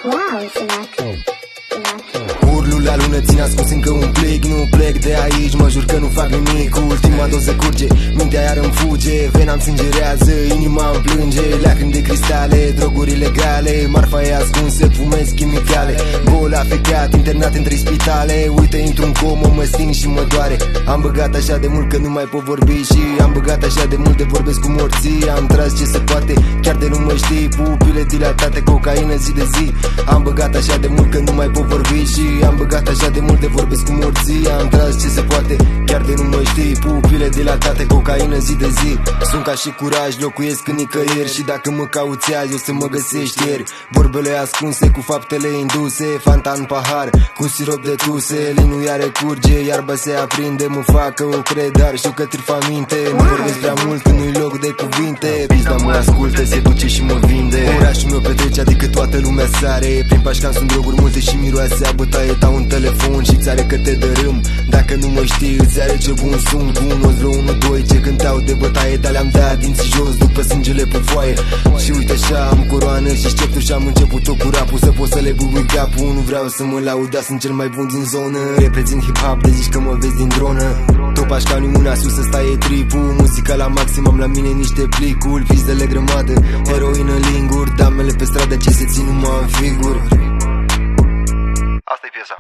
Wow, Sinac. Urlul la lună țin ascuns încă un plic. Nu plec de aici, mă jur că nu fac nimic. Ultima doză curge, mintea iar îmi fuge. Vena-mi sângerează, inima îmi plânge. Lacrimi de cristale, droguri ilegale. Marfa e ascunsă, fumez chimicale. Bolaf fecat, internat în 3 spitale. Uite, intru în comă, mă sting și mă doare. Am băgat așa de mult că nu mai pot vorbi. Și am băgat așa de mult de vorbesc cu morții. Am tras ce se poate, chiar de nu mă știi. Pupile dilatate, cocaină zi de zi. Am băgat așa de mult că nu mai pot vorbi. Și am băgat așa de mult de vorbesc cu morții. Am tras ce se poate, chiar de nu mă știi. Pupile dilatate, cocaină zi de zi. Sunt ca și curaj, locuiesc în nicăieri. Și dacă mă cauți azi, o să mă găsești ieri. Vorbele ascunse cu faptele induse. Fanta în pahar, cu sirop de tuse. Linul iară curge, iarba se aprinde. Mă fac că o cred, dar știu că trifa minte. Nu vorbesc prea mult când nu-i loc de cuvinte. Pizda mă ascultă, se duce și mă vinde. Orașul meu petrece, adică toată lumea sare. Prin Pașcan sunt droguri multe și miroase a bătaie. Tau un telefon și-ți are că te dărâm. Dacă nu mă știi, îți are ce bun sunt. Cu 1-2 ce cântau de bătaie. Dar le-am dat dinții jos după sângele pe foaie. Și uite așa, am coroană și sceptul. Și am început-o cu rapul, să pot să le bubui capul. Nu vreau să mă laud, dar sunt cel mai bun din zonă. Reprezint hip-hop, de zici că mă vezi din dronă. Tot Pașcanul mâna sus, ăsta e tripul. Muzica la maxim, am la mine niște plicuri. Fizdele grămadă, heroină linguri. Damele pe stradă ce se țin numai în figuri. Asta e piesa.